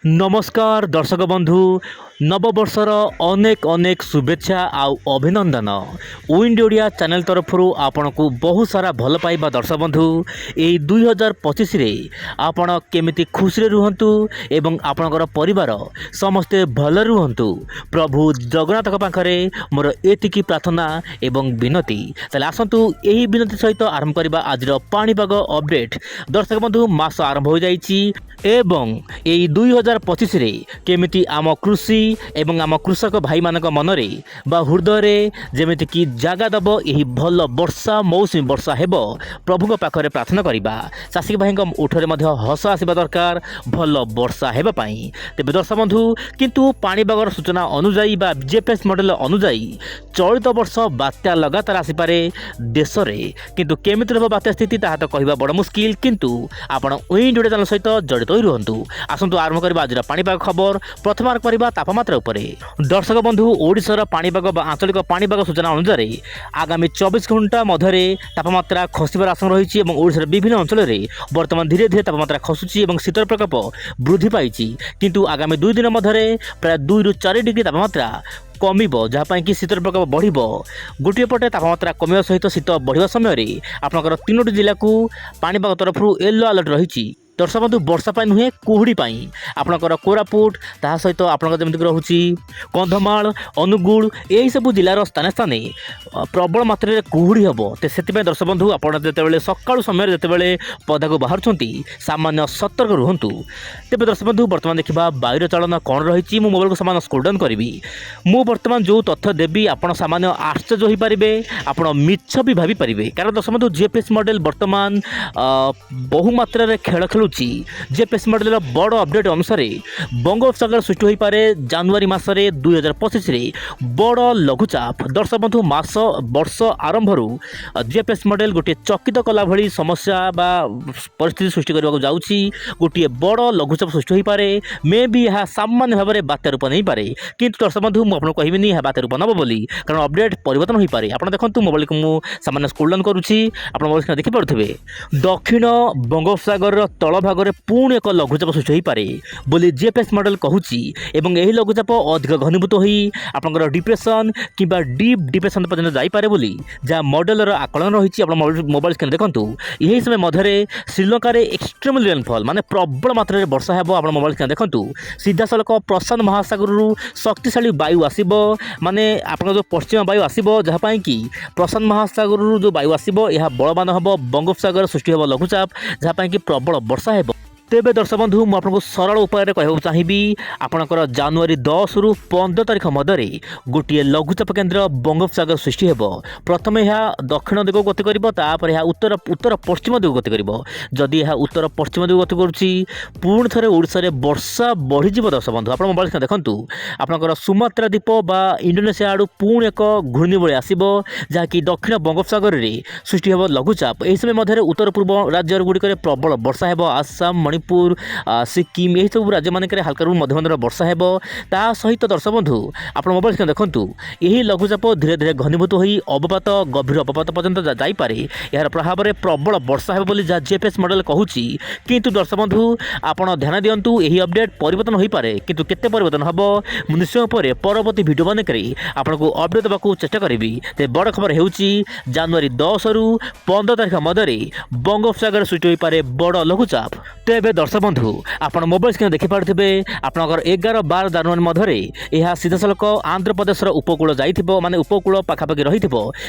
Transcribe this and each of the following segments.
नमस्कार दर्शक बंधु नववर्षर अनेक अनेक शुभेच्छा आउ अभिनंदन विंड ओडिया चैनल तरफ आपण को बहुत सारा भल पाइबा दर्शक बंधु यही 2025 रे आपण केमिति खुशी रुहंतु एवं आपणकर परिवार समस्ते भल रुहंतु प्रभु जगन्नाथ पाखरे मोर एतिकी प्रार्थना एवं विनती ताले आसंतु यही विनती सहित आरंभ करबा आज पाणीपाग अपडेट। दर्शक बंधु मास आरंभ हो जाइछि एवं यही 2025 रे केमिति आम कृषि एवं आम कृषक भाई मानक मनरे बा हृदय जेमिति कि जागा दब यही भल वर्षा मौसमी वर्षा हेब प्रभु पाखरे प्रार्थना करिबा। चाषी भाई उठरे मध्य हस आसवा दरकार भल वर्षा हेबा पई। तेबे दर्शक बंधु किंतु पाणीपागर सूचना अनुसार बा जीपीएस मॉडल अनुसार चलित वर्ष बात्या लगातार आसीपारे देश रे किंतु केमिति रहबो बात्या स्थिति ताहा तो कहबा बड़ मुश्किल किंतु आपण विंड ओडिया चैनल सहित जड़ित होई रुहंतु। आसंतु आरंभ करबा आज पाणीपाग खबर। प्रथम आरंभ करबा तापमात्रा उपरे। दर्शक बंधु ओडिशार पाणीपाग बा आंचलिक पाणीपाग सूचना अनुसार आगामी 24 घंटा मध्य तापमात्रा खसिबार आशंका रही एवं ओडिशार विभिन्न अंचल में वर्तमान धीरे धीरे तापमात्रा खसुची एवं शीतल प्रकोप वृद्धि पाई किंतु आगामी 2 दिन मध्य प्राय 2 ରୁ 4 डिग्री तापमात्रा कमिबो जहाँपाई कि शीतल प्रकोप बढ़िबो। गोटे पटे तापमात्रा कमिबा सहित शीत बढ़िबा समय आपनकर 3टी जिला को पाणीपाग तरफ येलो अलर्ट रही। दर्शक बंधु वर्षा पाई नुहे कुहुड़ी पाई आपनकर कोरापुट ता सहित आपनकर जेमिति रहुची कंधमाल अनुगुल यही सब जिलार स्थाने स्थाने प्रबल मात्रा रे कुहुड़ी हबो। ते सेति दर्शक बंधु आपण जेतेबेले सकाळु समय जेतेबेले पदा को बाहरछंती सामान्य सतर्क रुहंतु। तेबे दर्शक बंधु वर्तमान देखिबा वायुर चालन कोन रहिछि। मु मोबाइल को सामान्य स्क्रोल डाउन करबी। मु वर्तमान जो तथ्य देबी आपण सामान्य आश्चर्य होई परिबे आपण मिछ भी भाबी परिबे कारण दर्शक बंधु जीपीएस मॉडल वर्तमान बहु मात्रा रे खेल खेलुछि। जीपीएस मॉडल बड़ अपडेट अनुसार बंगोपसागर सृष्टि हो पारे जनवरी मासरे 2025 रे बड़ लघुचाप। दर्शक बंधु मास वर्ष आरंभ जीपीएस मॉडल गोटे चकित कला भली समस्या बा परिस्थिति सृष्टि करने जाउछि। गोटे बड़ लघुचाप सृष्टि हो पारे मे भी यह सामान्य भाव में बात्या रूप नहीं पारे किंतु दर्शक बंधु मुझे आपको कहबिनी यह बात्या रूप नब बोली कारण अपडेट परिवर्तन हो पारे। आप देखो मोबाइल को मुझे सामान्य स्क्रोल डाउन करुच्ची आप मोबाइल देखि पारुथिबे दक्षिण बंगोपसागर तल भागरे पुणी एक लघुचाप सृष्टि हो पारे बोली जीपीएस मॉडल कहूची एवं यही लघुचाप अधिक घनीभूत होई आपनकर डिप्रेशन किंबा डीप डिप्रेशन पर्यंत जाई पारे बोली जहाँ मॉडलर आकलन रही। आप मोबाइल स्क्रीन देखंतु यही समय मध्य श्रीलंका रे एक्सट्रीम रेनफॉल माने प्रबल मात्रा रे वर्षा हेबो। आप मोबाइल स्क्रीन देखंतु सीधा सड़क प्रशांत महासागर शक्तिशाली वायु आसीबो माने आपन जो पश्चिम वायु आसीबो जहाँ पाई कि प्रशांत महासागर जो वायु आसीबो यह बलवान हेबो बंगोपसागर सृष्टि हेबो लघुचाप जहाँ पाई कि प्रबल वर्षा हेबो। तेबे दर्शक बंधु मुझे आपको सरल उपाय कहूँ चाहिए आपणकर जनवरी 10 ରୁ 15 तारिख मध्य गोटे लघुचाप केन्द्र बंगोपसागर सृष्टि हेब। प्रथम यह दक्षिण दिग गति कर यह उत्तर उत्तर पश्चिम दिग गति कर जदि यह उत्तर पश्चिम दिग गति करुच्ची पुणी थे ओडिशा रे वर्षा बढ़ीज। दर्शक बंधु आप मोबाइल देखूँ आपणकर सुमात्रा द्वीप बा इंडोनेशिया आड़ू पुणी एक घूर्णिबली आसब जहाँकि दक्षिण बंगोपसागर में सृष्टि हेब लघुचाप। यह समय मध्य उत्तर पूर्व राज्य गुड़िक प्रबल वर्षा हेब। आसाम मणिपुर सिक्किम यही सब राज्य मानक हल्का मध्यम वर्षा हेब। ता सहित दर्शक बंधु आप मोबाइल स्क्रीन देखूँ यही लघुचाप धीरे धीरे घनीभूत हो अवपात गभीर अवपात पर्यंत जापे यार प्रभाव में प्रबल वर्षा हेब बोली जहाँ जीपीएस मॉडल कहूची किंतु दर्शक बंधु आप ध्यान दिंतु यही अपडेट परिवर्तन हो पारे किंतु केते परिवर्तन हम निश्चय पर परवर्ती भिडियो मानक आपको अपडेट देवाक चेष्टा करी। ते बड़ खबर होउची जनवरी 10 ରୁ 15 तारिख मध्य बंगोपसागर सृष्टि हो पारे बड़ लघुचाप। तेबे दर्शक बंधु आप मोबाइल स्क्रीन देखिपे आपंकर 11-12 जनवरी मध्य यह सीधा सड़क आंध्र प्रदेश उपकूल जाइथिबो माने उपकूल पाखापाखि रही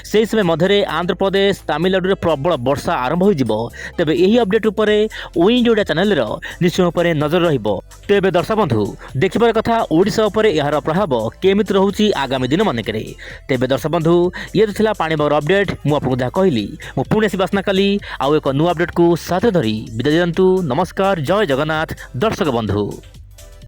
से समय मध्य आंध्र प्रदेश तमिलनाडु में प्रबल वर्षा आरंभ हो। तेबे यही अपडेट उपरे विंड ओडिया चैनल निश्चय पर नजर रहिबो। तेबे दर्शक बंधु देखिबार कथा ओडिशा उपरे यार प्रभाव केमिति रहुची आगामी दिन मानकरे। तेबे दर्शक बंधु ये तो थिला पाणीपागर अपडेट मु आपको जहाँ कहली मु पुणी आसी बासना काली आउ एक नुआ अपडेट को साथ धरी विदाय दियंतु। नमस्कार जय जगन्नाथ दर्शक बंधु।